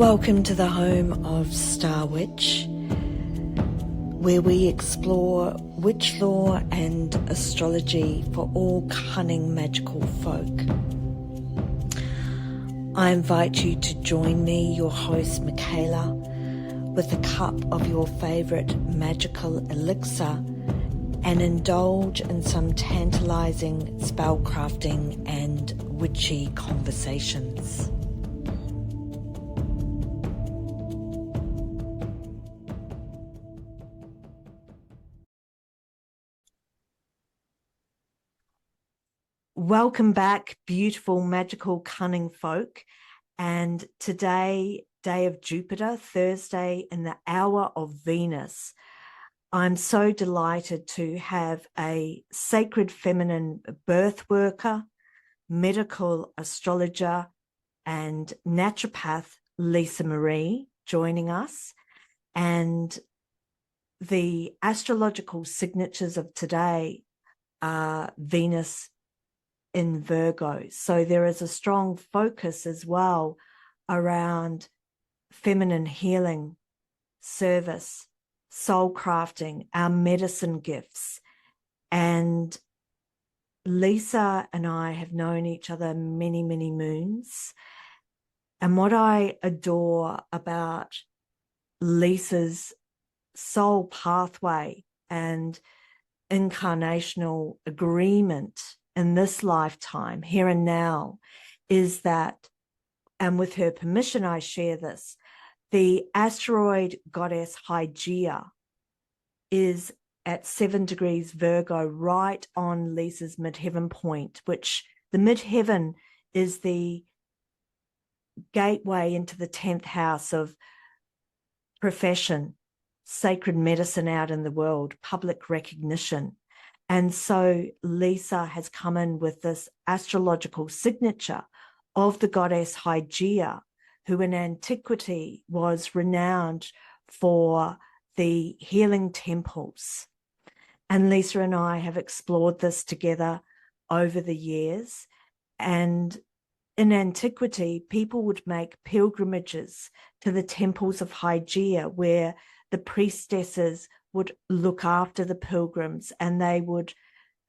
Welcome to the home of Star Witch, where we explore witch lore and astrology for all cunning magical folk. I invite you to join me, your host Michaela, with a cup of your favourite magical elixir and indulge in some tantalising spellcrafting and witchy conversations. Welcome back, beautiful, magical, cunning folk. And today, day of Jupiter, Thursday in the hour of Venus. I'm so delighted to have a sacred feminine birth worker, medical astrologer, and naturopath, Lisa Marie, joining us. And the astrological signatures of today are Venus in Virgo. So there is a strong focus as well around feminine healing, service, soul crafting, our medicine gifts. And Lisa and I have known each other many, many moons. And what I adore about Lisa's soul pathway and incarnational agreement in this lifetime, here and now, is that, and with her permission I share this, the asteroid goddess Hygeia is at 7 degrees Virgo, right on Lisa's midheaven point, which the midheaven is the gateway into the 10th house of profession, sacred medicine out in the world, public recognition. And so Lisa has come in with this astrological signature of the goddess Hygeia, who in antiquity was renowned for the healing temples. And Lisa and I have explored this together over the years. And in antiquity, people would make pilgrimages to the temples of Hygeia, where the priestesses would look after the pilgrims, and they would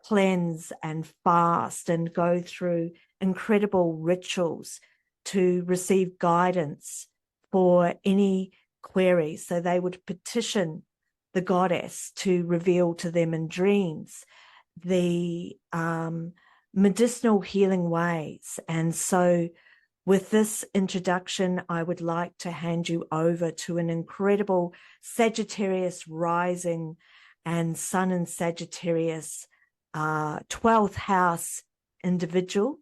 cleanse and fast and go through incredible rituals to receive guidance for any queries. So they would petition the goddess to reveal to them in dreams the medicinal healing ways. And so with this introduction, I would like to hand you over to an incredible Sagittarius rising and Sun in Sagittarius 12th house individual.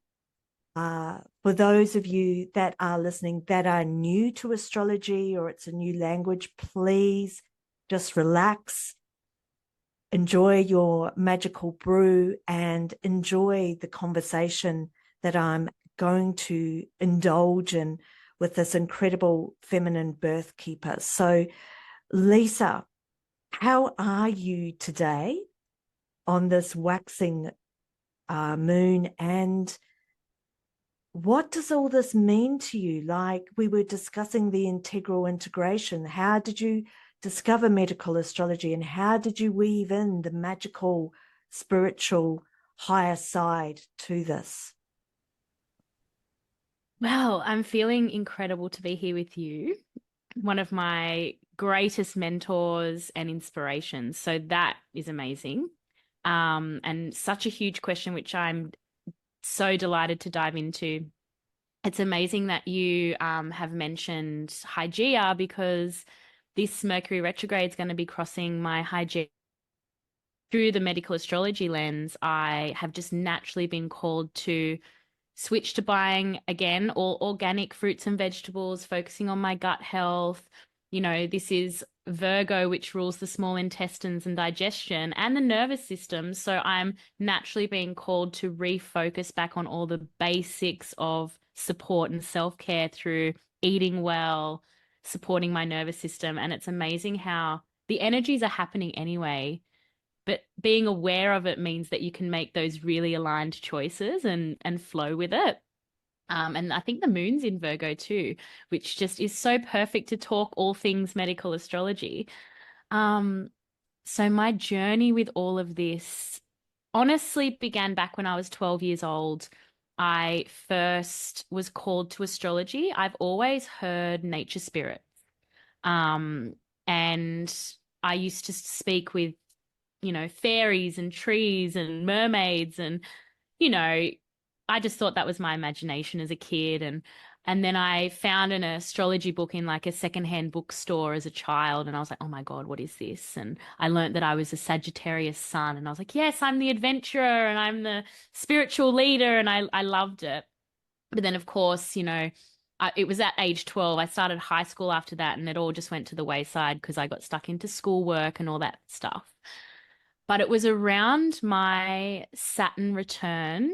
For those of you that are listening that are new to astrology or it's a new language, please just relax, enjoy your magical brew, and enjoy the conversation that I'm going to indulge in with this incredible feminine birth keeper. So, Lisa, how are you today on this waxing moon, and what does all this mean to you? Like we were discussing the integral integration. How did you discover medical astrology, and how did you weave in the magical, spiritual, higher side to this? Well, I'm feeling incredible to be here with you, one of my greatest mentors and inspirations. So that is amazing. And such a huge question, which I'm so delighted to dive into. It's amazing that you have mentioned Hygeia, because this Mercury retrograde is going to be crossing my Hygeia. Through the medical astrology lens, I have just naturally been called to switch to buying, again, all organic fruits and vegetables, focusing on my gut health. You know, this is Virgo, which rules the small intestines and digestion and the nervous system. So I'm naturally being called to refocus back on all the basics of support and self-care through eating well, supporting my nervous system. And it's amazing how the energies are happening anyway. But being aware of it means that you can make those really aligned choices and flow with it. And I think the moon's in Virgo too, which just is so perfect to talk all things medical astrology. Um, so my journey with all of this honestly began back when I was 12 years old. I first was called to astrology. I've always heard nature spirits. Um, and I used to speak with, fairies and trees and mermaids and, you know, I just thought that was my imagination as a kid. And then I found an astrology book in like a secondhand bookstore as a child. And I was like, oh my God, what is this? And I learned that I was a Sagittarius sun. And I was like, yes, I'm the adventurer and I'm the spiritual leader. And I loved it. But then, of course, it was at age 12. I started high school after that, and it all just went to the wayside because I got stuck into schoolwork and all that stuff. But it was around my Saturn return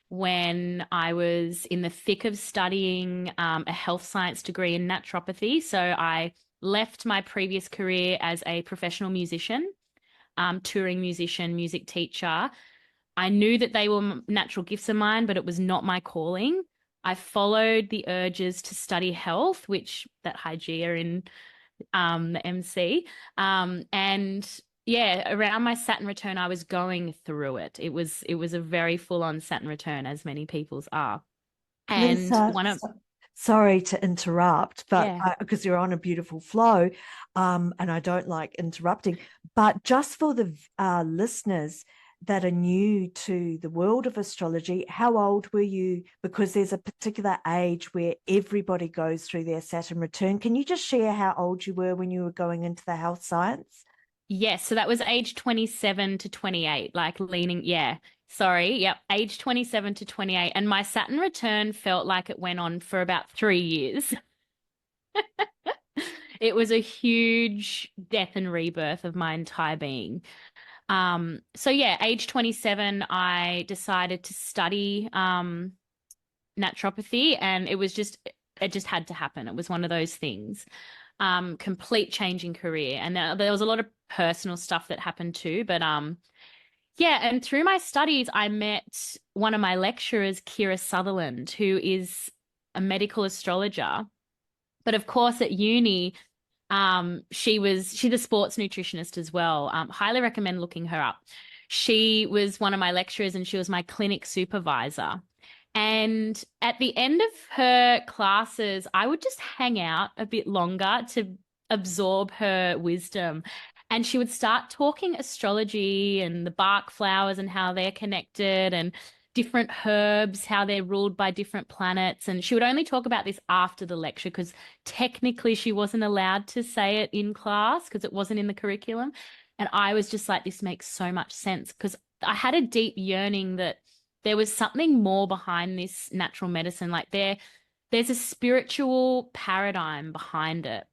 when I was in the thick of studying a health science degree in naturopathy. So I left my previous career as a professional musician, touring musician, music teacher. I knew that they were natural gifts of mine, but it was not my calling. I followed the urges to study health, which that Hygeia in the MC. And yeah, around my Saturn return, I was going through it. It was a very full-on Saturn return, as many people's are. And Lisa, one of sorry to interrupt, but yeah. because you're on a beautiful flow, and I don't like interrupting, but just for the listeners that are new to the world of astrology, how old were you? Because there's a particular age where everybody goes through their Saturn return. Can you just share how old you were when you were going into the health science? Yes, so that was age 27 to 28, like leaning, yeah. Sorry, yep, age 27 to 28. And my Saturn return felt like it went on for about 3 years. It was a huge death and rebirth of my entire being. So yeah, age 27, I decided to study naturopathy, and it just had to happen. It was one of those things. Complete change in career. And there was a lot of personal stuff that happened too. But yeah, and through my studies, I met one of my lecturers, Kira Sutherland, who is a medical astrologer. But of course, at uni, she's a sports nutritionist as well. Highly recommend looking her up. She was one of my lecturers and she was my clinic supervisor. And at the end of her classes, I would just hang out a bit longer to absorb her wisdom. And she would start talking astrology and the bark flowers and how they're connected and different herbs, how they're ruled by different planets. And she would only talk about this after the lecture because technically she wasn't allowed to say it in class because it wasn't in the curriculum. And I was just like, this makes so much sense because I had a deep yearning that there was something more behind this natural medicine. Like there's a spiritual paradigm behind it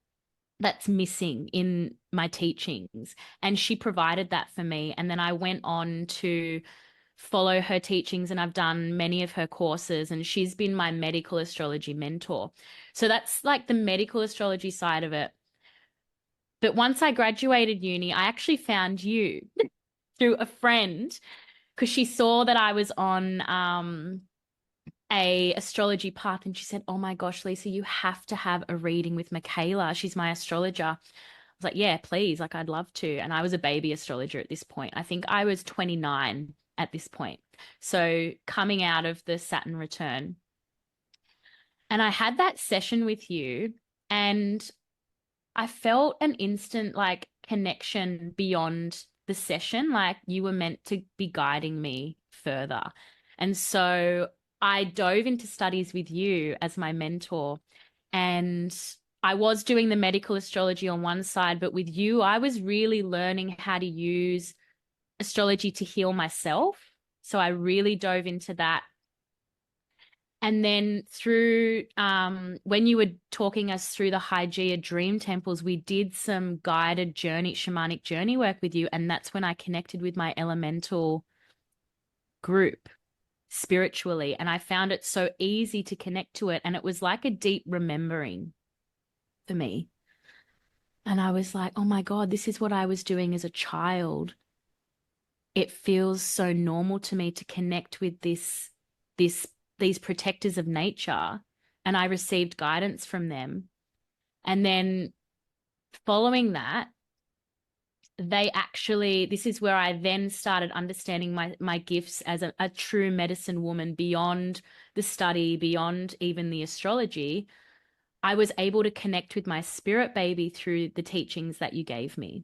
that's missing in my teachings. And she provided that for me. And then I went on to follow her teachings and I've done many of her courses, and she's been my medical astrology mentor. So that's like the medical astrology side of it. But once I graduated uni, I actually found you through a friend because she saw that I was on a astrology path, and she said, oh my gosh, Lisa, you have to have a reading with Michaela. She's my astrologer. I was like, yeah, please. Like, I'd love to. And I was a baby astrologer at this point. I think I was 29 at this point. So coming out of the Saturn return. And I had that session with you, and I felt an instant like connection beyond the session. Like you were meant to be guiding me further. And so I dove into studies with you as my mentor. And I was doing the medical astrology on one side, but with you, I was really learning how to use astrology to heal myself. So I really dove into that. And then through when you were talking us through the Hygeia dream temples, we did some guided journey, shamanic journey work with you. And that's when I connected with my elemental group spiritually. And I found it so easy to connect to it. And it was like a deep remembering for me. And I was like, oh my God, this is what I was doing as a child. It feels so normal to me to connect with this these protectors of nature, and I received guidance from them. And then following that, this is where I then started understanding my gifts as a true medicine woman, beyond the study, beyond even the astrology. I was able to connect with my spirit baby through the teachings that you gave me.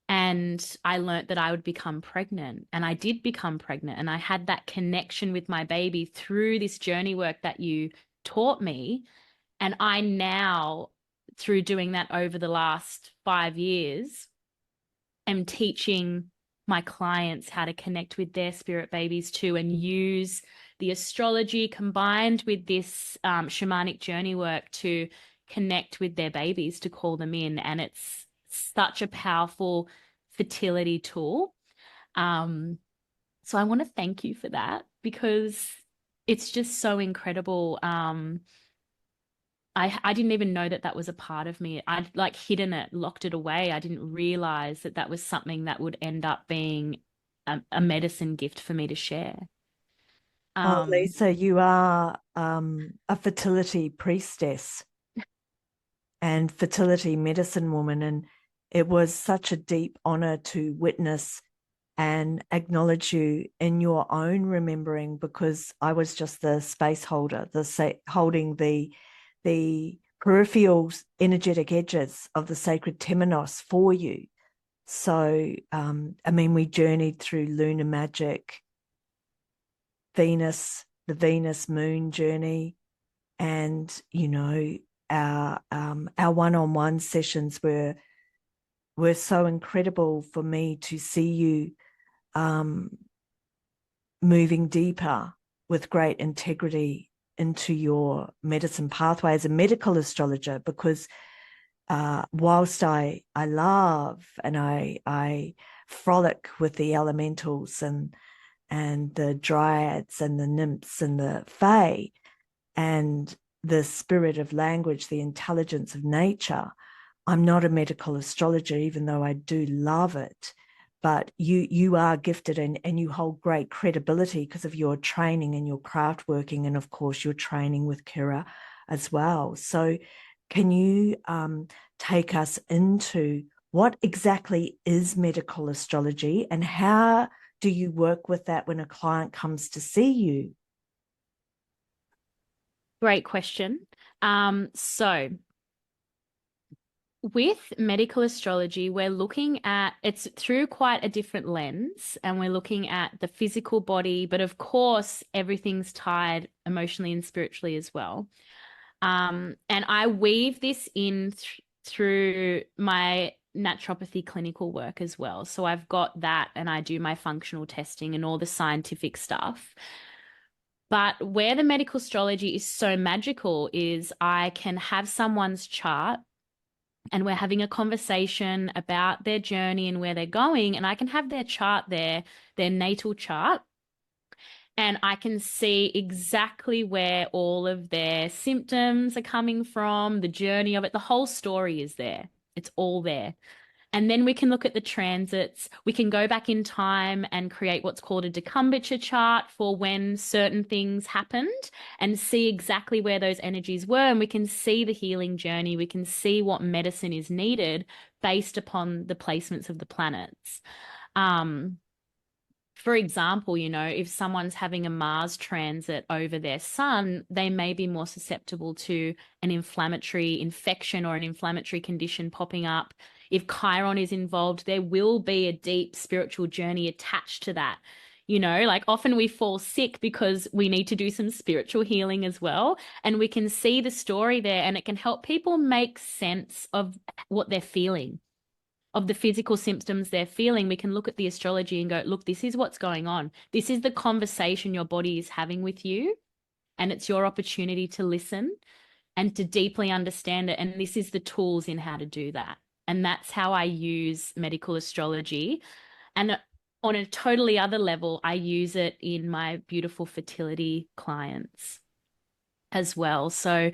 And I learned that I would become pregnant, and I did become pregnant, and I had that connection with my baby through this journey work that you taught me. And I now, through doing that over the last 5 years, am teaching my clients how to connect with their spirit babies too, and use the astrology combined with this shamanic journey work to connect with their babies, to call them in. And it's such a powerful fertility tool. So I want to thank you for that, because it's just so incredible. I didn't even know that was a part of me. I'd like hidden it, locked it away. I didn't realize that was something that would end up being a medicine gift for me to share. Oh, Lisa, you are a fertility priestess and fertility medicine woman. And it was such a deep honor to witness and acknowledge you in your own remembering, because I was just the space holder, holding the peripheral energetic edges of the sacred temenos for you. So, I mean, we journeyed through lunar magic, Venus, the Venus moon journey, and, you know, our one-on-one sessions were so incredible for me to see you moving deeper with great integrity into your medicine pathway as a medical astrologer. Because whilst I love and I frolic with the elementals and the dryads and the nymphs and the fae and the spirit of language, the intelligence of nature, I'm not a medical astrologer, even though I do love it. But you are gifted, and you hold great credibility because of your training and your craft working, and of course your training with Kira as well. So can you take us into what exactly is medical astrology, and how do you work with that when a client comes to see you? Great question. So with medical astrology, we're looking at it's through quite a different lens, and we're looking at the physical body, but of course, everything's tied emotionally and spiritually as well. And I weave this in through my naturopathy clinical work as well. So I've got that, and I do my functional testing and all the scientific stuff. But where the medical astrology is so magical is I can have someone's chart, and we're having a conversation about their journey and where they're going, and I can have their chart there, their natal chart, and I can see exactly where all of their symptoms are coming from, the journey of it. The whole story is there. It's all there. And then we can look at the transits. We can go back in time and create what's called a decumbiture chart for when certain things happened, and see exactly where those energies were. And we can see the healing journey. We can see what medicine is needed based upon the placements of the planets. For example, you know, if someone's having a Mars transit over their sun, they may be more susceptible to an inflammatory infection or an inflammatory condition popping up. If Chiron is involved, there will be a deep spiritual journey attached to that. You know, like often we fall sick because we need to do some spiritual healing as well. And we can see the story there, and it can help people make sense of what they're feeling, of the physical symptoms they're feeling. We can look at the astrology and go, look, this is what's going on. This is the conversation your body is having with you. And it's your opportunity to listen and to deeply understand it. And this is the tools in how to do that. And that's how I use medical astrology. And on a totally other level, I use it in my beautiful fertility clients as well. So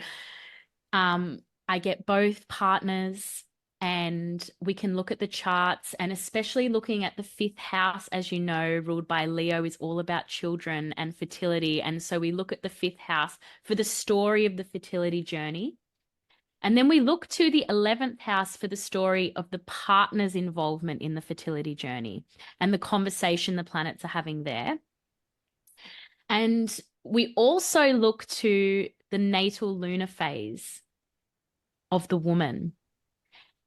I get both partners and we can look at the charts, and especially looking at the fifth house, as you know, ruled by Leo, is all about children and fertility. And so we look at the fifth house for the story of the fertility journey. And then we look to the 11th house for the story of the partner's involvement in the fertility journey and the conversation the planets are having there. And we also look to the natal lunar phase of the woman.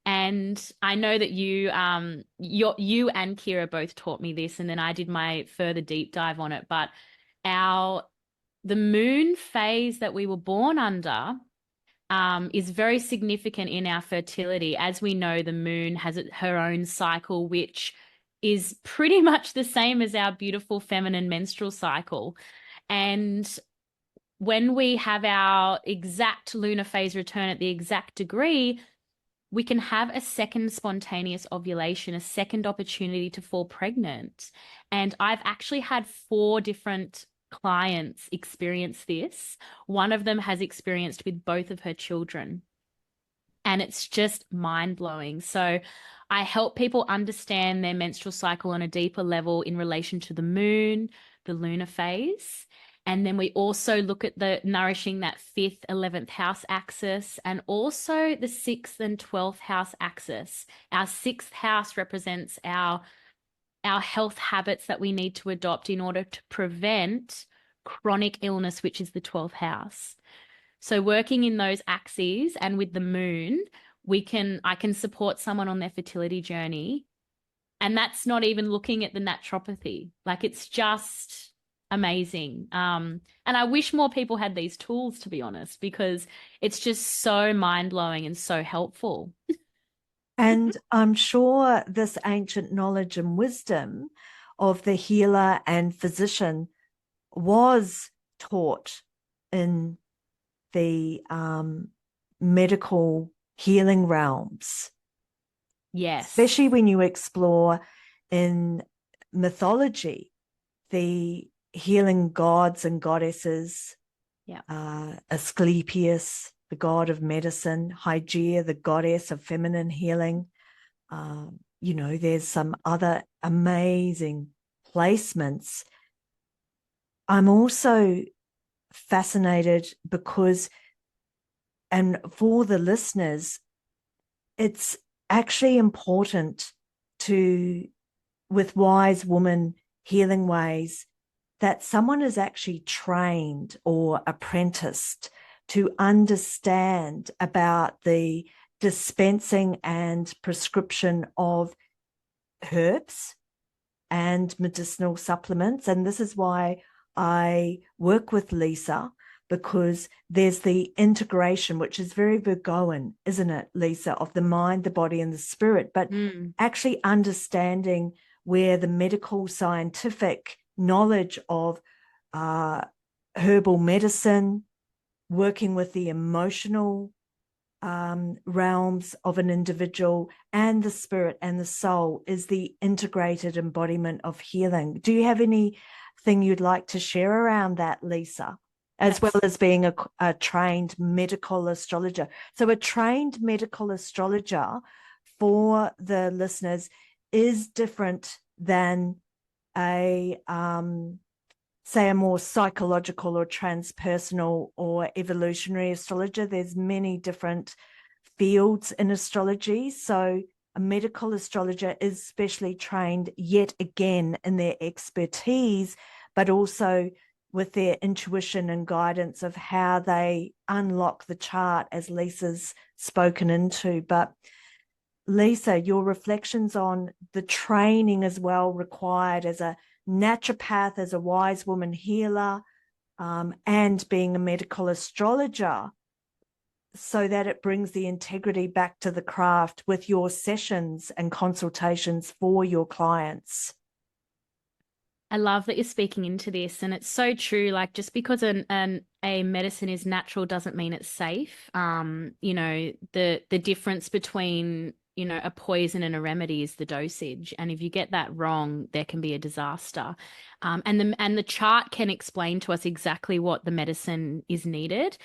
And I know that you and Kira both taught me this, and then I did my further deep dive on it. But the moon phase that we were born under is very significant in our fertility. As we know, the moon has her own cycle, which is pretty much the same as our beautiful feminine menstrual cycle. And when we have our exact lunar phase return at the exact degree, we can have a second spontaneous ovulation, a second opportunity to fall pregnant. And I've actually had 4 different clients experience this. One of them has experienced with both of her children. And it's just mind-blowing. So I help people understand their menstrual cycle on a deeper level in relation to the moon, the lunar phase. And then we also look at the nourishing that 5th, 11th house axis, and also the 6th and 12th house axis. Our 6th house represents our health habits that we need to adopt in order to prevent chronic illness, which is the 12th house. So working in those axes and with the moon, I can support someone on their fertility journey. And that's not even looking at the naturopathy. Like, it's just amazing. And I wish more people had these tools, to be honest, because it's just so mind-blowing and so helpful. And I'm sure this ancient knowledge and wisdom of the healer and physician was taught in the medical healing realms. Yes. Especially when you explore in mythology, the healing gods and goddesses. Yeah. Asclepius, the god of medicine, Hygeia, the goddess of feminine healing. There's some other amazing placements. I'm also fascinated because, and for the listeners, it's actually important with wise woman healing ways, that someone is actually trained or apprenticed to understand about the dispensing and prescription of herbs and medicinal supplements. And this is why I work with Lisa, because there's the integration, which is very Virgoan, isn't it, Lisa, of the mind, the body, and the spirit, but actually understanding where the medical scientific knowledge of herbal medicine, working with the emotional realms of an individual, and the spirit and the soul is the integrated embodiment of healing. Do you have anything you'd like to share around that, Lisa? As well as being a trained medical astrologer. So a trained medical astrologer, for the listeners, is different than say a more psychological or transpersonal or evolutionary astrologer. There's many different fields in astrology. So a medical astrologer is specially trained yet again in their expertise, but also with their intuition and guidance of how they unlock the chart, as Lisa's spoken into. But Lisa, your reflections on the training as well required as a naturopath, as a wise woman healer, and being a medical astrologer, so that it brings the integrity back to the craft with your sessions and consultations for your clients. I love that you're speaking into this, and it's so true. Like, just because a medicine is natural doesn't mean it's safe. The difference between a poison and a remedy is the dosage, and if you get that wrong, there can be a disaster. And the chart can explain to us exactly what the medicine is needed,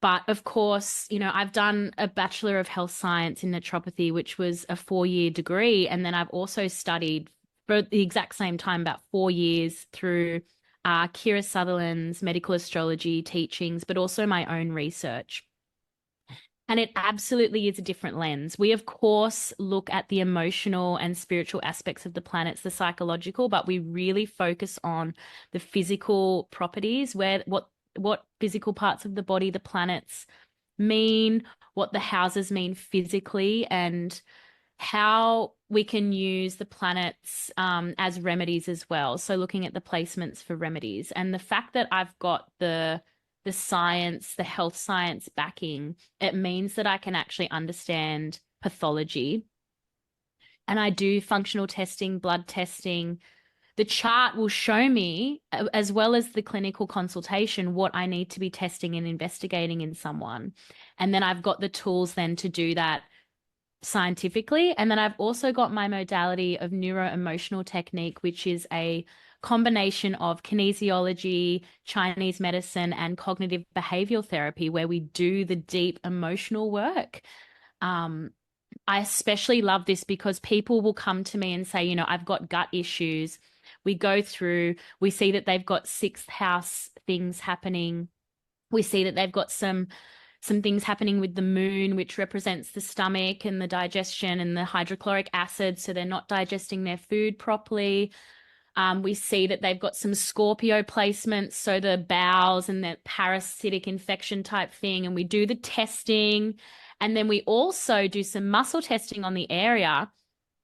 But of course, you know, I've done a Bachelor of Health Science in naturopathy, which was a 4-year degree. And then I've also studied for the exact same time, about 4 years, through Kira Sutherland's medical astrology teachings, but also my own research. And it absolutely is a different lens. We, of course, look at the emotional and spiritual aspects of the planets, the psychological, but we really focus on the physical properties, where what physical parts of the body the planets mean, what the houses mean physically, and how we can use the planets as remedies as well. So looking at the placements for remedies, and the fact that I've got the science, the health science backing, it means that I can actually understand pathology. And I do functional testing, blood testing. The chart will show me, as well as the clinical consultation, what I need to be testing and investigating in someone. And then I've got the tools then to do that scientifically. And then I've also got my modality of neuro-emotional technique, which is a combination of kinesiology, Chinese medicine, and cognitive behavioral therapy, where we do the deep emotional work. I especially love this because people will come to me and say, you know, I've got gut issues. We go through, we see that they've got sixth house things happening. We see that they've got some things happening with the moon, which represents the stomach and the digestion and the hydrochloric acid. So they're not digesting their food properly. We see that they've got some Scorpio placements, so the bowels and the parasitic infection type thing. And we do the testing. And then we also do some muscle testing on the area,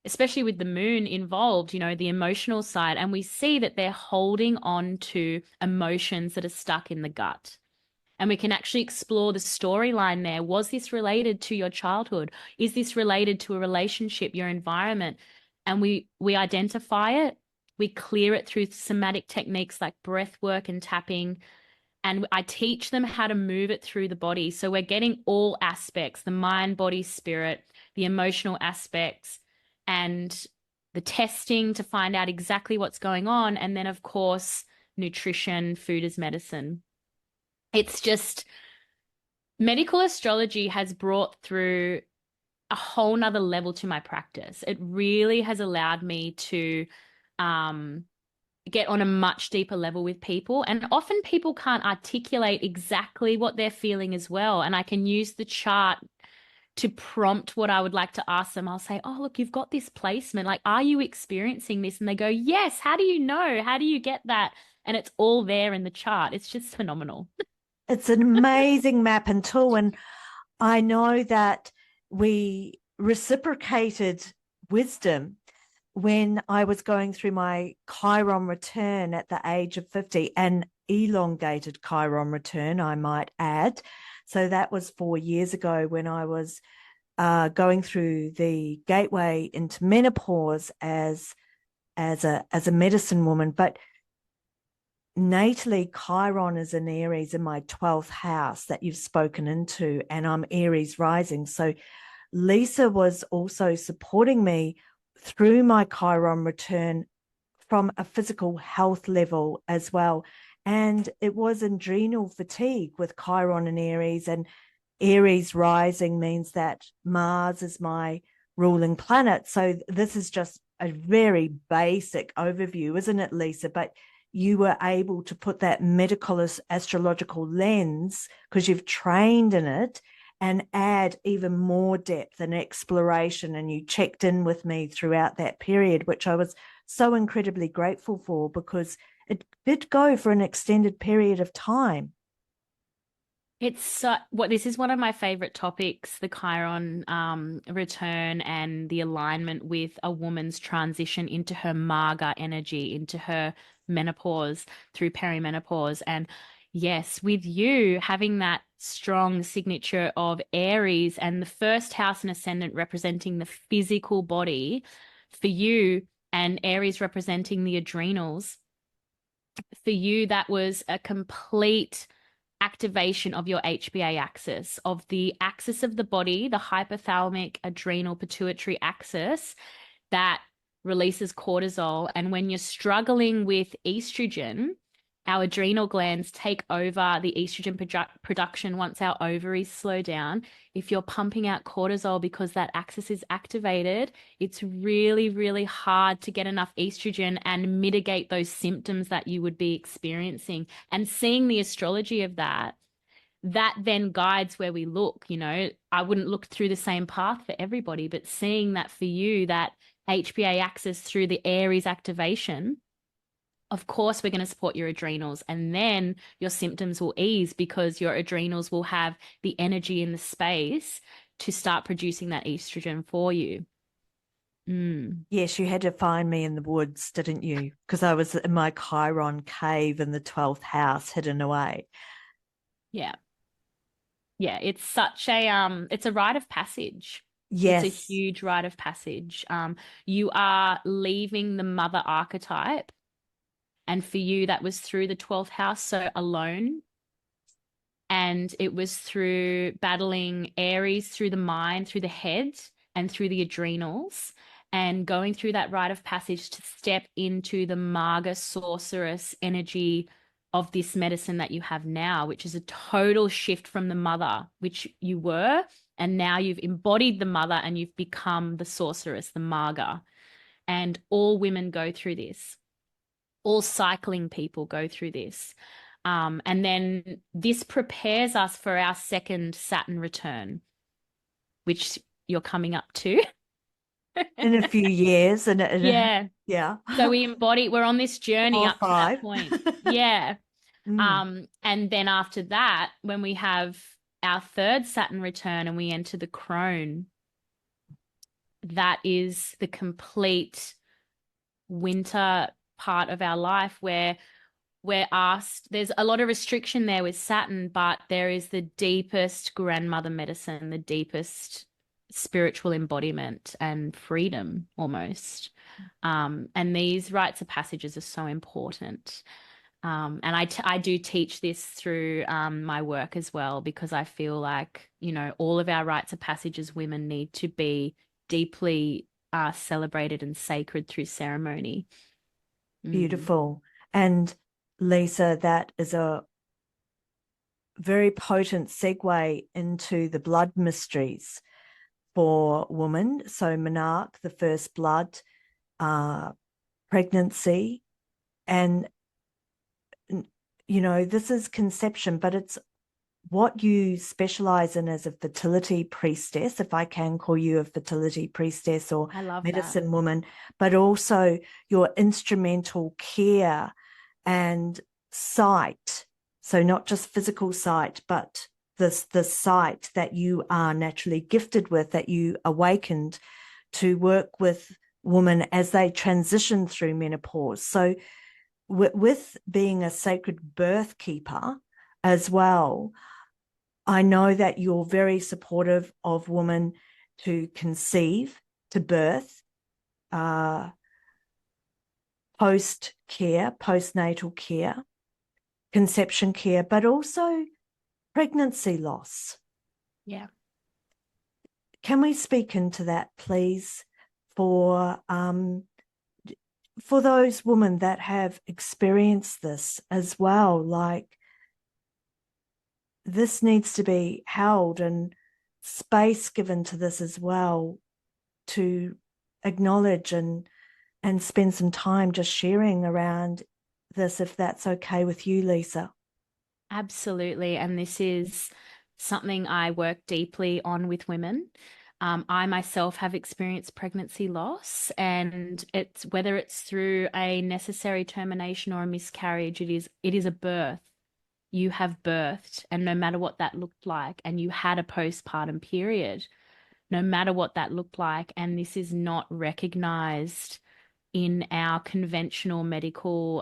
especially with the moon involved, you know, the emotional side. And we see that they're holding on to emotions that are stuck in the gut. And we can actually explore the storyline there. Was this related to your childhood? Is this related to a relationship, your environment? And we identify it. We clear it through somatic techniques like breath work and tapping. And I teach them how to move it through the body. So we're getting all aspects, the mind, body, spirit, the emotional aspects, and the testing to find out exactly what's going on. And then, of course, nutrition, food as medicine. It's just, medical astrology has brought through a whole nother level to my practice. It really has allowed me to get on a much deeper level with people. And often people can't articulate exactly what they're feeling as well. And I can use the chart to prompt what I would like to ask them. I'll say, oh, look, you've got this placement. Like, are you experiencing this? And they go, yes. How do you know? How do you get that? And it's all there in the chart. It's just phenomenal. It's an amazing map and tool. And I know that we reciprocated wisdom when I was going through my Chiron return at the age of 50, an elongated Chiron return, I might add. So that was 4 years ago when I was going through the gateway into menopause as a medicine woman. But natally, Chiron is in Aries in my 12th house that you've spoken into, and I'm Aries rising. So Lisa was also supporting me through my Chiron return from a physical health level as well. And it was adrenal fatigue with Chiron and Aries, and Aries rising means that Mars is my ruling planet. So this is just a very basic overview, isn't it, Lisa? But you were able to put that medical astrological lens, because you've trained in it, and add even more depth and exploration. And you checked in with me throughout that period, which I was so incredibly grateful for, because it did go for an extended period of time. It's this is one of my favorite topics, the Chiron return and the alignment with a woman's transition into her Marga energy, into her menopause through perimenopause. And yes, with you having that strong signature of Aries and the first house and ascendant representing the physical body for you, and Aries representing the adrenals, for you, that was a complete activation of your HPA axis, of the axis of the body, the hypothalamic adrenal pituitary axis that releases cortisol. And when you're struggling with estrogen, our adrenal glands take over the estrogen production once our ovaries slow down. If you're pumping out cortisol because that axis is activated, it's really, really hard to get enough estrogen and mitigate those symptoms that you would be experiencing. And seeing the astrology of that then guides where we look. You know, I wouldn't look through the same path for everybody, but seeing that for you, that HPA axis through the Aries activation, of course, we're going to support your adrenals, and then your symptoms will ease because your adrenals will have the energy in the space to start producing that estrogen for you. Yes, you had to find me in the woods, didn't you? Because I was in my Chiron cave in the 12th house, hidden away. Yeah. Yeah, it's such a it's a rite of passage. It's a Yes. huge rite of passage. You are leaving the mother archetype, and for you that was through the 12th house, so alone. And it was through battling Aries through the mind, through the head, and through the adrenals, and going through that rite of passage to step into the Maga sorceress energy of this medicine that you have now, which is a total shift from the mother, which you were, and now you've embodied the mother and you've become the sorceress, the Maga. And all women go through this. All cycling people go through this. And then this prepares us for our second Saturn return, which you're coming up to. In a few years. Yeah. Yeah. So we're on this journey 4 or up to that 5. point. Yeah. Mm. And then after that, when we have our third Saturn return and we enter the crone, that is the complete winter part of our life where we're asked, there's a lot of restriction there with Saturn, but there is the deepest grandmother medicine, the deepest spiritual embodiment and freedom almost. And these rites of passages are so important. And I do teach this through my work as well, because I feel like, you know, all of our rites of passage as women need to be deeply celebrated and sacred through ceremony. Beautiful. And Lisa, that is a very potent segue into the blood mysteries for women. So monarch, the first blood, pregnancy, and, you know, this is conception, but it's what you specialize in as a fertility priestess, if I can call you a fertility priestess or medicine woman, but also your instrumental care and sight. So not just physical sight, but the sight that you are naturally gifted with, that you awakened to work with women as they transition through menopause. So with being a sacred birth keeper as well, I know that you're very supportive of women to conceive, to birth, post-care, postnatal care, conception care, but also pregnancy loss. Yeah. Can we speak into that, please, for those women that have experienced this as well? Like, this needs to be held and space given to this as well, to acknowledge and spend some time just sharing around this, if that's okay with you, Lisa. Absolutely. And this is something I work deeply on with women. I myself have experienced pregnancy loss, and it's whether it's through a necessary termination or a miscarriage, it is a birth. You have birthed, and no matter what that looked like, and you had a postpartum period, no matter what that looked like, and this is not recognized in our conventional medical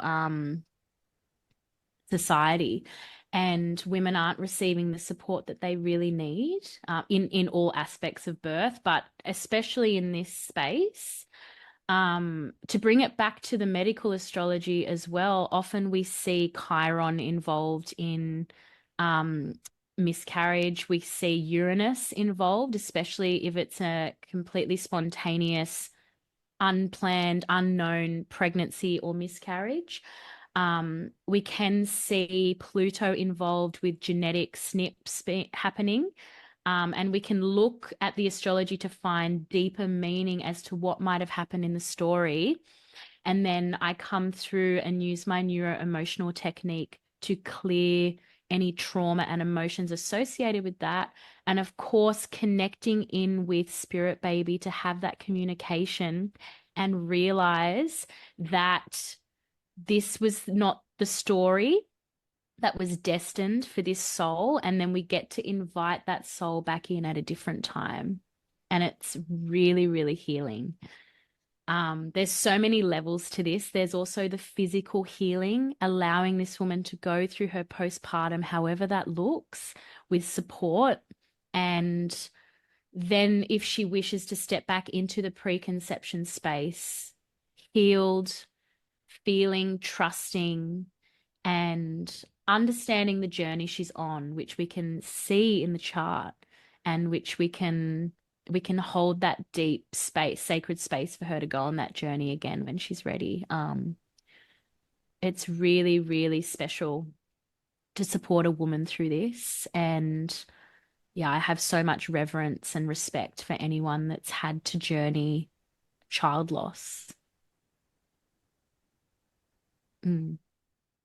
society, and women aren't receiving the support that they really need in all aspects of birth, but especially in this space. To bring it back to the medical astrology as well, often we see Chiron involved in miscarriage. We see Uranus involved, especially if it's a completely spontaneous, unplanned, unknown pregnancy or miscarriage. We can see Pluto involved with genetic SNPs happening. And we can look at the astrology to find deeper meaning as to what might have happened in the story. And then I come through and use my neuro-emotional technique to clear any trauma and emotions associated with that. And of course, connecting in with Spirit Baby to have that communication and realize that this was not the story that was destined for this soul. And then we get to invite that soul back in at a different time. And it's really, really healing. There's so many levels to this. There's also the physical healing, allowing this woman to go through her postpartum, however that looks, with support. And then if she wishes to step back into the preconception space, healed, feeling, trusting, and understanding the journey she's on, which we can see in the chart and which we can hold that deep space, sacred space for her to go on that journey again when she's ready. It's really, really special to support a woman through this. And yeah, I have so much reverence and respect for anyone that's had to journey child loss. Mm.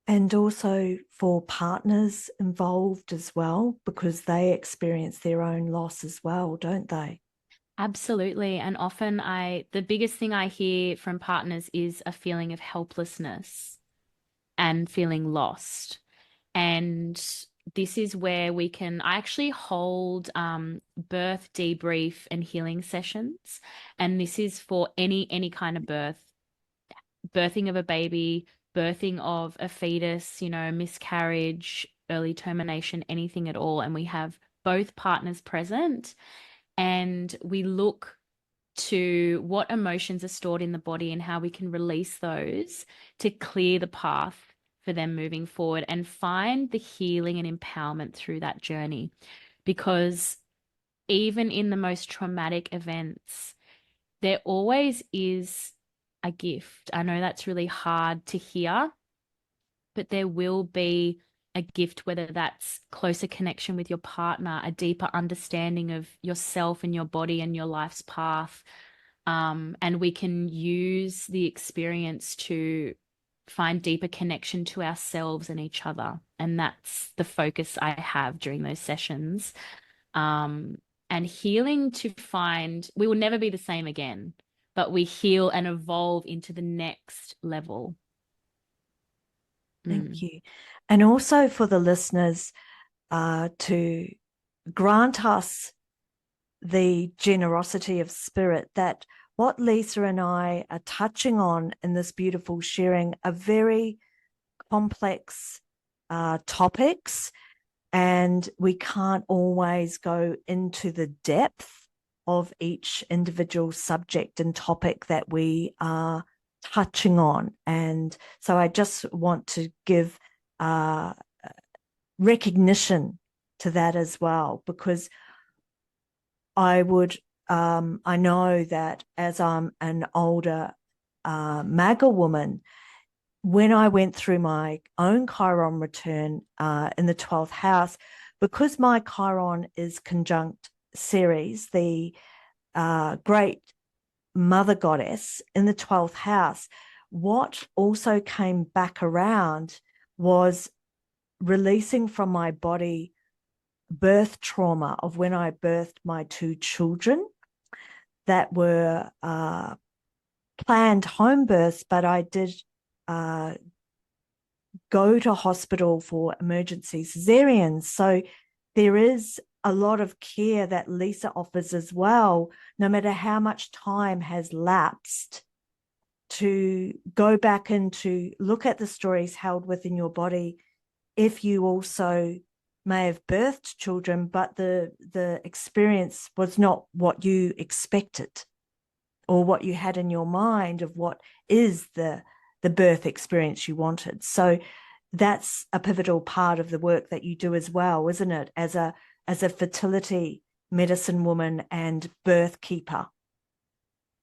And also for partners involved as well, because they experience their own loss as well, don't they? Absolutely. And often the biggest thing I hear from partners is a feeling of helplessness and feeling lost. And this is where I actually hold birth debrief and healing sessions. And this is for any kind of birthing of a baby, birthing of a fetus, miscarriage, early termination, anything at all. And we have both partners present. And we look to what emotions are stored in the body and how we can release those to clear the path for them moving forward and find the healing and empowerment through that journey. Because even in the most traumatic events, there always is a gift. I know that's really hard to hear, but there will be a gift, whether that's closer connection with your partner, a deeper understanding of yourself and your body and your life's path. And we can use the experience to find deeper connection to ourselves and each other. And that's the focus I have during those sessions. And healing to find we will never be the same again, but we heal and evolve into the next level. Thank you. And also for the listeners to grant us the generosity of spirit that what Lisa and I are touching on in this beautiful sharing are very complex topics, and we can't always go into the depth of each individual subject and topic that we are touching on. And so I just want to give recognition to that as well, because I know that as I'm an older MAGA woman, when I went through my own Chiron return in the 12th house, because my Chiron is conjunct Ceres, the great mother goddess in the 12th house, what also came back around was releasing from my body birth trauma of when I birthed my two children that were planned home births, but I did go to hospital for emergency cesareans. So there is a lot of care that Lisa offers as well, no matter how much time has lapsed, to go back and to look at the stories held within your body. If you also may have birthed children, but the experience was not what you expected or what you had in your mind of what is the birth experience you wanted. So that's a pivotal part of the work that you do as well, isn't it? As a fertility medicine woman and birth keeper.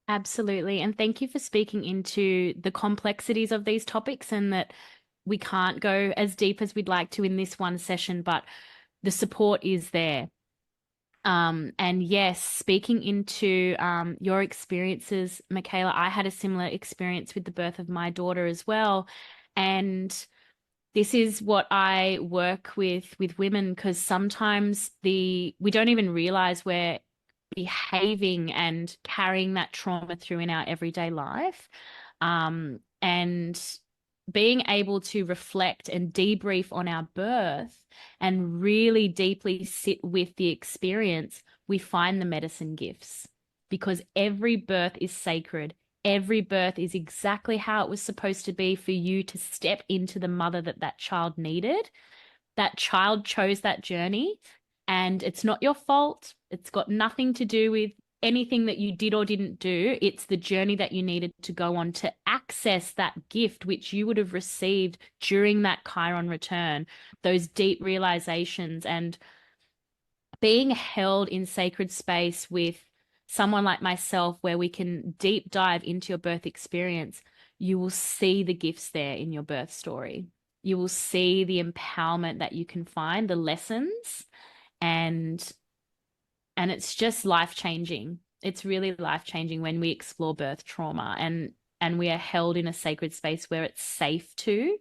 Absolutely. And thank you for speaking into the complexities of these topics, and that we can't go as deep as we'd like to in this one session, but the support is there. And yes, speaking into your experiences, Michaela, I had a similar experience with the birth of my daughter as well. And this is what I work with women, because sometimes we don't even realize we're behaving and carrying that trauma through in our everyday life. And being able to reflect and debrief on our birth and really deeply sit with the experience, we find the medicine gifts, because every birth is sacred. Every birth is exactly how it was supposed to be for you to step into the mother that child needed. That child chose that journey, and it's not your fault. It's got nothing to do with anything that you did or didn't do. It's the journey that you needed to go on to access that gift, which you would have received during that Chiron return, those deep realizations, and being held in sacred space with someone like myself, where we can deep dive into your birth experience. You will see the gifts there in your birth story. You will see the empowerment that you can find, the lessons, and it's just life-changing. It's really life-changing when we explore birth trauma, and we are held in a sacred space where it's safe to.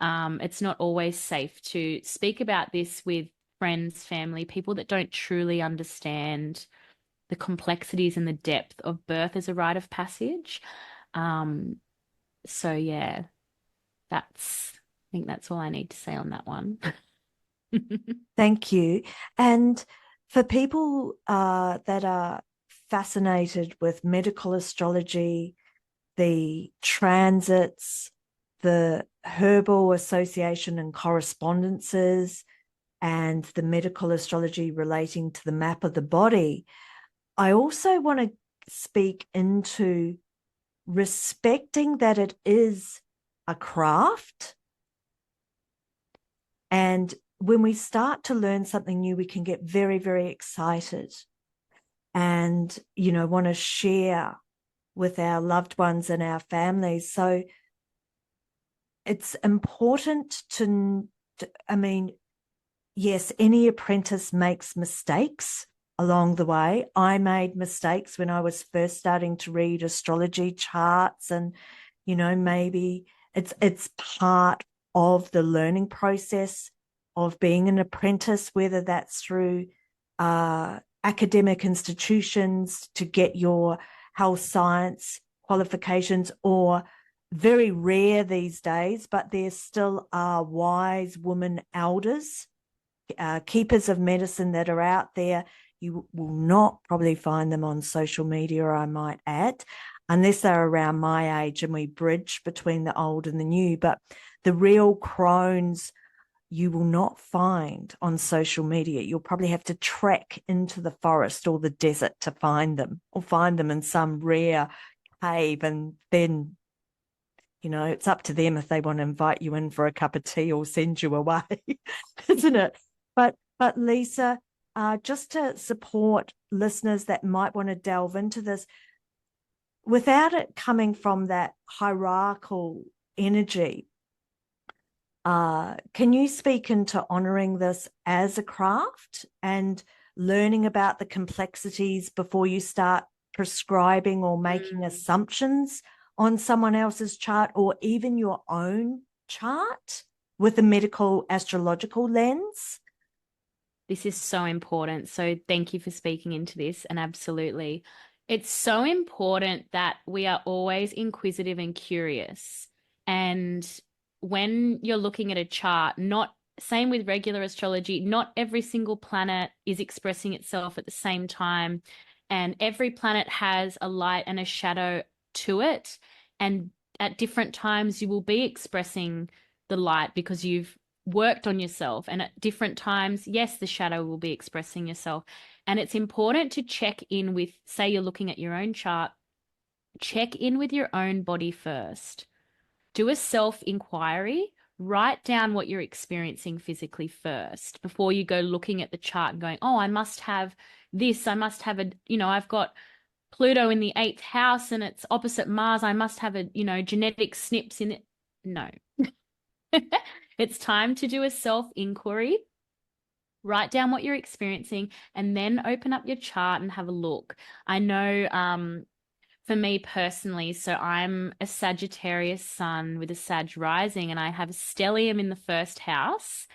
It's not always safe to speak about this with friends, family, people that don't truly understand the complexities and the depth of birth as a rite of passage. So yeah, I think that's all I need to say on that one. Thank you. And for people that are fascinated with medical astrology, the transits, the herbal association and correspondences, and the medical astrology relating to the map of the body, I also want to speak into respecting that it is a craft. And when we start to learn something new, we can get very, very excited and, want to share with our loved ones and our families. So it's important yes, any apprentice makes mistakes along the way. I made mistakes when I was first starting to read astrology charts, and, maybe it's part of the learning process of being an apprentice, whether that's through academic institutions to get your health science qualifications, or very rare these days, but there still are wise women elders, keepers of medicine that are out there. You will not probably find them on social media, I might add, unless they're around my age and we bridge between the old and the new. But the real crones you will not find on social media. You'll probably have to trek into the forest or the desert to find them, or find them in some rare cave, and then it's up to them if they want to invite you in for a cup of tea or send you away, isn't it? But Lisa, just to support listeners that might want to delve into this, without it coming from that hierarchical energy, can you speak into honoring this as a craft and learning about the complexities before you start prescribing or making assumptions on someone else's chart, or even your own chart, with a medical astrological lens? This is so important. So thank you for speaking into this. And absolutely, it's so important that we are always inquisitive and curious. And when you're looking at a chart, not same with regular astrology, not every single planet is expressing itself at the same time. And every planet has a light and a shadow to it. And at different times, you will be expressing the light because you've worked on yourself. And at different times, yes, the shadow will be expressing yourself. And it's important to check in with, say you're looking at your own chart, check in with your own body first. Do a self-inquiry. Write down what you're experiencing physically first before you go looking at the chart and going, oh, I must have this. I must have I've got Pluto in the 8th house and it's opposite Mars. I must have genetic SNPs in it. No. It's time to do a self-inquiry, write down what you're experiencing, and then open up your chart and have a look. I know for me personally, so I'm a Sagittarius sun with a Sag rising, and I have stellium in the first house,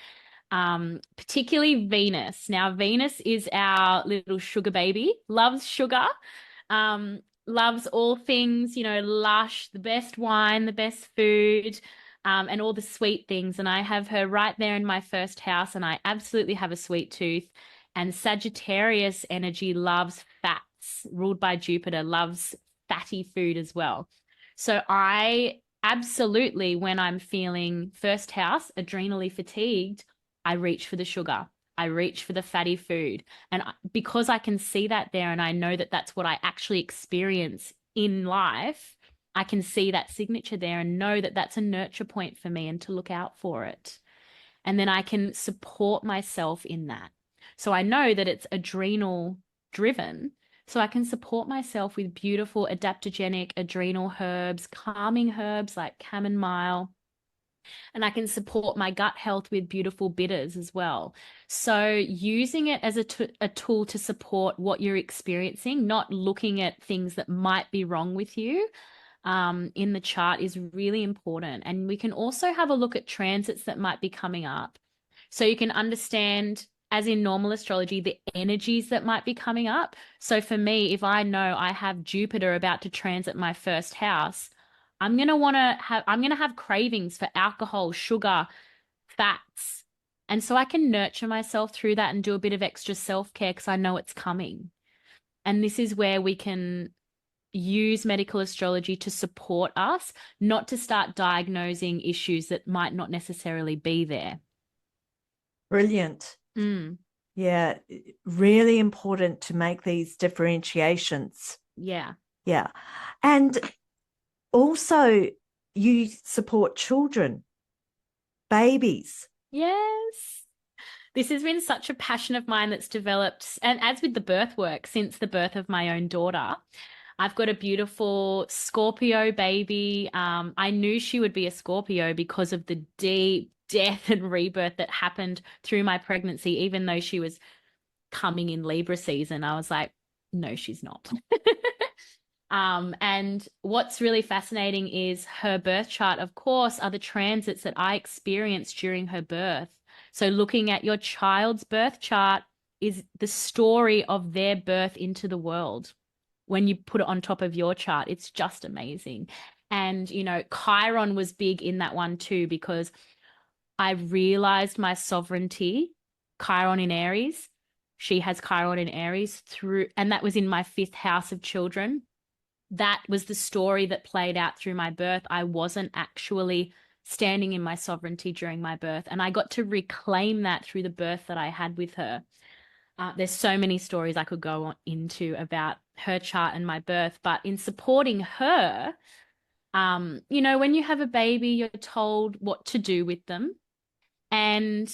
particularly Venus. Now, Venus is our little sugar baby, loves sugar, loves all things, lush, the best wine, the best food, and all the sweet things. And I have her right there in my first house, and I absolutely have a sweet tooth. And Sagittarius energy loves fats, ruled by Jupiter, loves fatty food as well. So I absolutely, when I'm feeling first house, adrenally fatigued, I reach for the sugar. I reach for the fatty food. And because I can see that there and I know that that's what I actually experience in life, I can see that signature there and know that that's a nurture point for me and to look out for it. And then I can support myself in that. So I know that it's adrenal driven. So I can support myself with beautiful adaptogenic adrenal herbs, calming herbs like chamomile, and I can support my gut health with beautiful bitters as well. So using it as a tool to support what you're experiencing, not looking at things that might be wrong with you in the chart, is really important. And we can also have a look at transits that might be coming up. So you can understand, as in normal astrology, the energies that might be coming up. So for me, if I know I have Jupiter about to transit my first house, I'm going to have cravings for alcohol, sugar, fats. And so I can nurture myself through that and do a bit of extra self-care because I know it's coming. And this is where we can use medical astrology to support us, not to start diagnosing issues that might not necessarily be there. Brilliant. Yeah, really important to make these differentiations. Yeah. Yeah. And also, you support children, babies. Yes. This has been such a passion of mine that's developed, and as with the birth work, since the birth of my own daughter. I've got a beautiful Scorpio baby. I knew she would be a Scorpio because of the deep death and rebirth that happened through my pregnancy, even though she was coming in Libra season. I was like, no, she's not. And what's really fascinating is her birth chart, of course, are the transits that I experienced during her birth. So looking at your child's birth chart is the story of their birth into the world. When you put it on top of your chart, it's just amazing. And, Chiron was big in that one too, because I realized my sovereignty, Chiron in Aries. She has Chiron in Aries and that was in my 5th house of children. That was the story that played out through my birth. I wasn't actually standing in my sovereignty during my birth, and I got to reclaim that through the birth that I had with her. There's so many stories I could go into about her chart and my birth, but in supporting her, when you have a baby, you're told what to do with them, and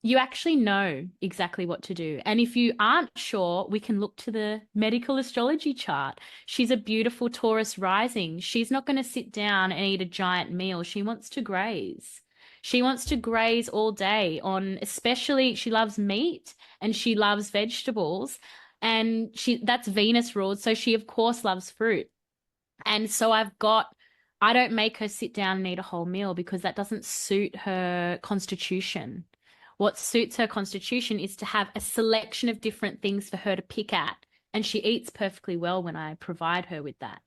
you actually know exactly what to do. And if you aren't sure, we can look to the medical astrology chart. She's a beautiful Taurus rising. She's not going to sit down and eat a giant meal. She wants to graze. She wants to graze all day especially she loves meat and she loves vegetables. And that's Venus ruled. So she, of course, loves fruit. And so I don't make her sit down and eat a whole meal because that doesn't suit her constitution. What suits her constitution is to have a selection of different things for her to pick at. And she eats perfectly well when I provide her with that.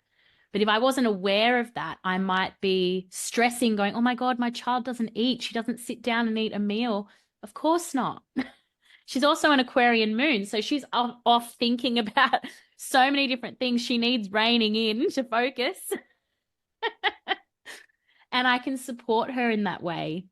But if I wasn't aware of that, I might be stressing, going, oh my God, my child doesn't eat. She doesn't sit down and eat a meal. Of course not. She's also an Aquarian moon. So she's off thinking about so many different things. She needs reining in to focus. And I can support her in that way.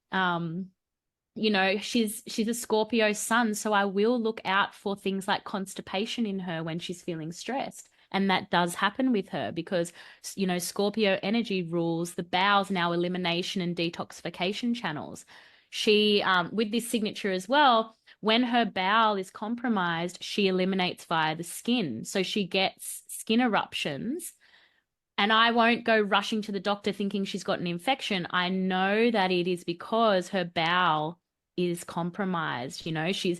She's a Scorpio sun, so I will look out for things like constipation in her when she's feeling stressed. And that does happen with her because, Scorpio energy rules the bowels and our elimination and detoxification channels. She, with this signature as well, when her bowel is compromised, she eliminates via the skin. So she gets skin eruptions And I won't go rushing to the doctor thinking she's got an infection. I know that it is because her bowel is compromised. You know, she's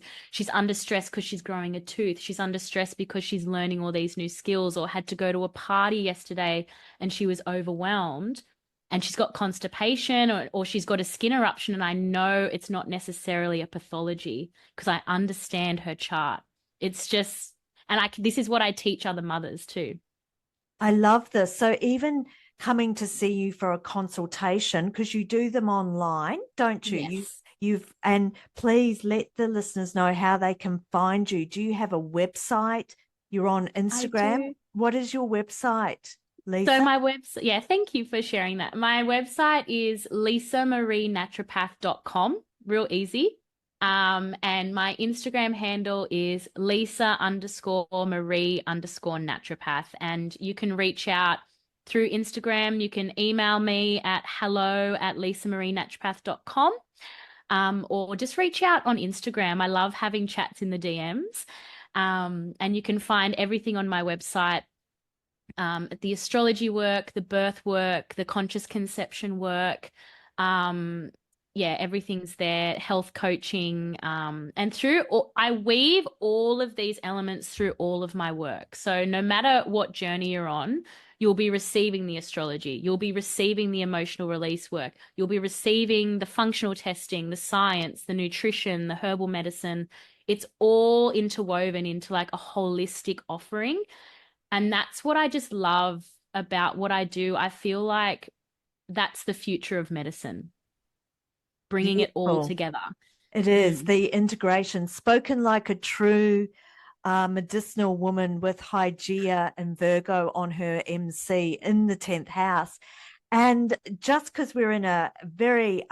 under stress because she's growing a tooth. She's under stress because she's learning all these new skills, or had to go to a party yesterday and she was overwhelmed, and she's got constipation, or she's got a skin eruption. And I know it's not necessarily a pathology because I understand her chart. It's just, and this is what I teach other mothers too. I love this. So even coming to see you for a consultation, because you do them online, don't you? Yes. And please let the listeners know how they can find you. Do you have a website? You're on I Instagram. do. What is your website, So Lisa? my website, yeah, thank you for sharing that. My website is lisamarienatropath.com, real easy. And my Instagram handle is Lisa_Marie_naturopath. And you can reach out through Instagram. You can email me at hello@lisamarienatropath.com. Or just reach out on Instagram. I love having chats in the DMs. And you can find everything on my website, the astrology work, the birth work, the conscious conception work. Yeah, everything's there, health coaching. And I weave all of these elements through all of my work. So no matter what journey you're on, you'll be receiving the astrology, you'll be receiving the emotional release work, you'll be receiving the functional testing, the science, the nutrition, the herbal medicine. It's all interwoven into like a holistic offering. And that's what I just love about what I do. I feel like that's the future of medicine, bringing it all Beautiful. together. It is Mm. the integration, spoken like a true medicinal woman with Hygeia and Virgo on her MC in the 10th house. And just because we're in a very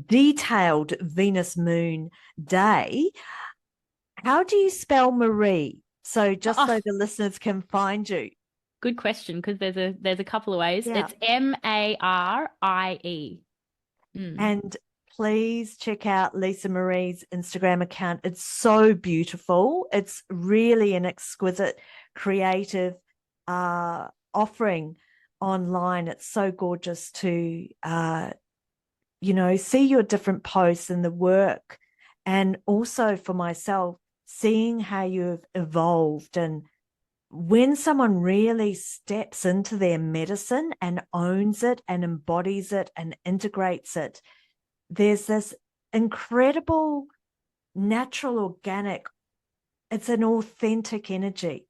detailed Venus moon day, how do you spell Marie? So just Oh, so the listeners can find you. good question, because there's a couple of ways. Yeah. It's Marie. Mm. And please check out Lisa Marie's Instagram account. It's so beautiful. It's really an exquisite, creative offering online. It's so gorgeous to, see your different posts and the work. And also for myself, seeing how you've evolved, and when someone really steps into their medicine and owns it and embodies it and integrates it, there's this incredible natural organic, it's an authentic energy.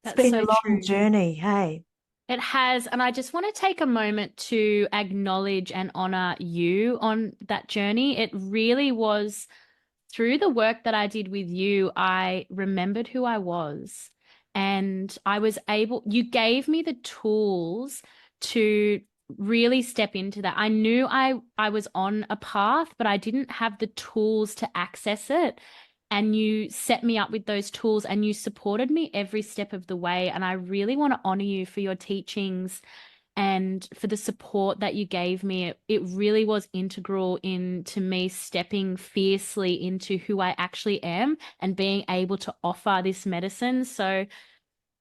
It's That's been a so long true. journey. Hey, It has. And I just want to take a moment to acknowledge and honor you on that journey. It really was through the work that I did with you, I remembered who I was. And you gave me the tools to really step into that. I knew I was on a path, but I didn't have the tools to access it. And you set me up with those tools and you supported me every step of the way. And I really want to honor you for your teachings and for the support that you gave me. It really was integral into me stepping fiercely into who I actually am and being able to offer this medicine. So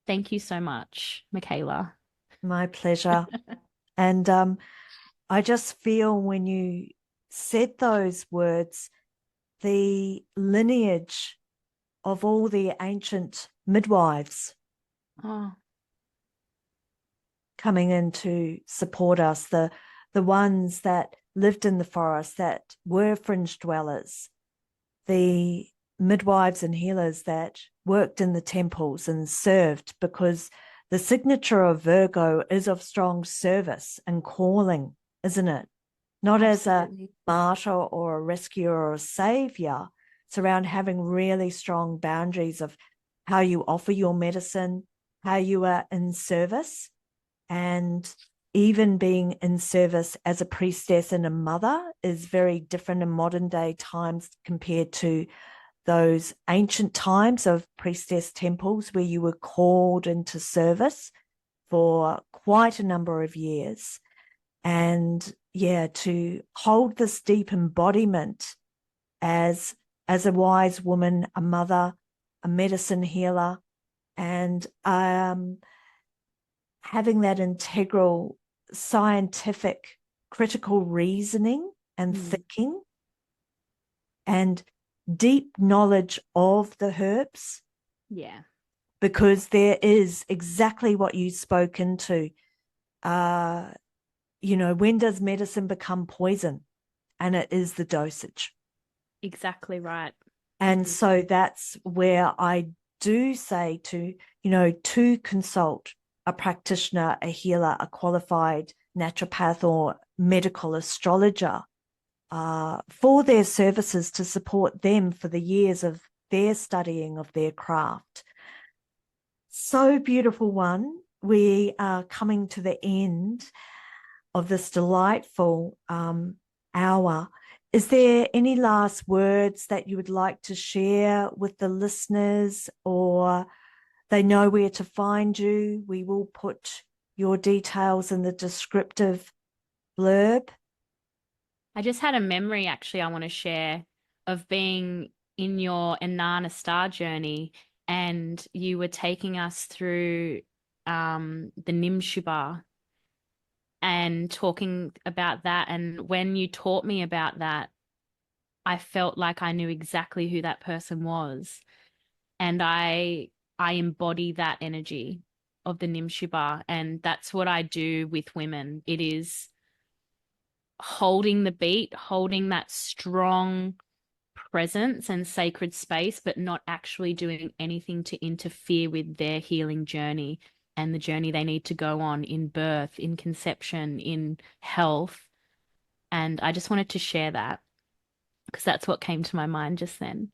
thank you so much, Michaela. my pleasure. And I just feel when you said those words, the lineage of all the ancient midwives Oh, coming in to support us, the ones that lived in the forest, that were fringe dwellers, the midwives and healers that worked in the temples and served, because the signature of Virgo is of strong service and calling, isn't it? Not as a absolutely. martyr or a rescuer or a savior. It's around having really strong boundaries of how you offer your medicine, how you are in service, and even being in service as a priestess and a mother is very different in modern day times compared to those ancient times of priestess temples where you were called into service for quite a number of years. And yeah, to hold this deep embodiment as a wise woman, a mother, a medicine healer, and having that integral scientific critical reasoning and thinking and deep knowledge of the herbs. Yeah. Because there is exactly what you spoke into. When does medicine become poison? And it is the dosage. Exactly right. And so that's where I do say to consult a practitioner, a healer, a qualified naturopath or medical astrologer for their services to support them for the years of their studying of their craft. So beautiful one. We are coming to the end of this delightful hour. Is there any last words that you would like to share with the listeners, or they know where to find you? We will put your details in the descriptive blurb. I just had a memory actually I want to share of being in your Inanna star journey, and you were taking us through the Nimshuba and talking about that. And when you taught me about that, I felt like I knew exactly who that person was. And I embody that energy of the Nimshuba. And that's what I do with women. It is holding the beat, holding that strong presence and sacred space, but not actually doing anything to interfere with their healing journey and the journey they need to go on in birth, in conception, in health. And I just wanted to share that because that's what came to my mind just then.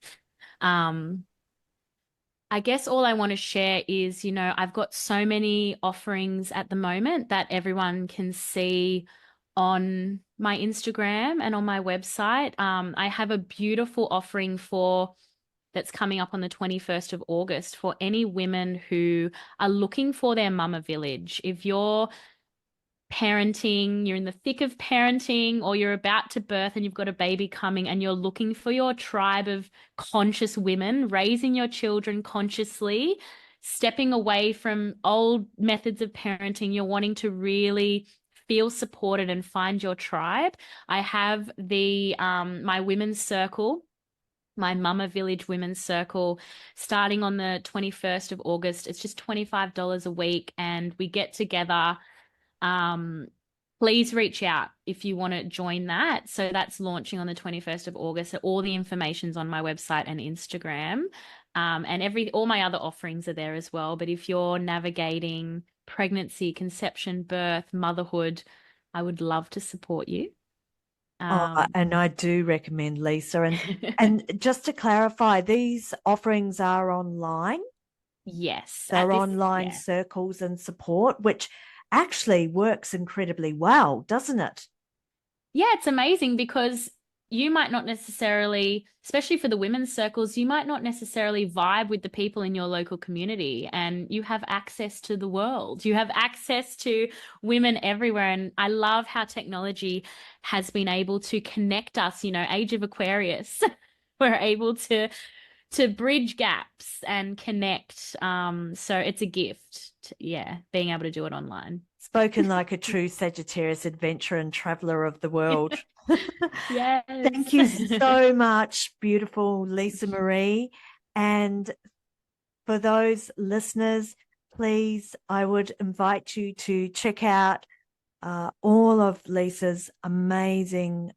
I guess all I want to share is, I've got so many offerings at the moment that everyone can see on my Instagram and on my website. I have a beautiful offering that's coming up on the 21st of August for any women who are looking for their mama village. If you're parenting, you're in the thick of parenting, or you're about to birth and you've got a baby coming and you're looking for your tribe of conscious women, raising your children consciously, stepping away from old methods of parenting, you're wanting to really feel supported and find your tribe. I have my women's circle, my Mama Village Women's Circle, starting on the 21st of August. It's just $25 a week, and we get together. Please reach out if you want to join that. So that's launching on the 21st of August. So all the information's on my website and Instagram. And all my other offerings are there as well. But if you're navigating pregnancy, conception, birth, motherhood, I would love to support you. And I do recommend, Lisa. And just to clarify, these offerings are online. Yes. They're online circles and support, which actually works incredibly well, doesn't it? Yeah, it's amazing because you might not necessarily, especially for the women's circles, you might not necessarily vibe with the people in your local community, and you have access to the world. You have access to women everywhere. And I love how technology has been able to connect us, Age of Aquarius. We're able to bridge gaps and connect. So it's a gift, being able to do it online. Spoken like a true Sagittarius adventurer and traveler of the world. Yes. Thank you so much, beautiful Lisa Marie. And for those listeners, please, I would invite you to check out all of Lisa's amazing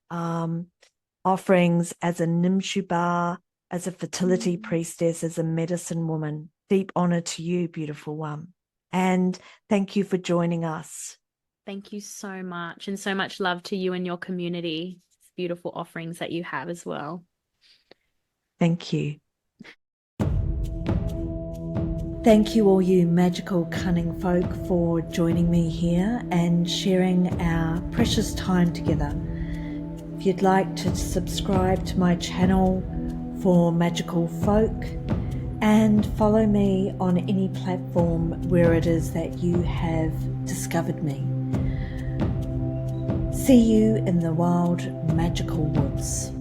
offerings as a Nimshuba, as a fertility priestess, as a medicine woman. Deep honor to you, beautiful one. And thank you for joining us. Thank you so much. And so much love to you and your community. It's beautiful offerings that you have as well. Thank you. Thank you, all you magical, cunning folk, for joining me here and sharing our precious time together. If you'd like to subscribe to my channel for magical folk, and follow me on any platform where it is that you have discovered me. See you in the wild, magical woods.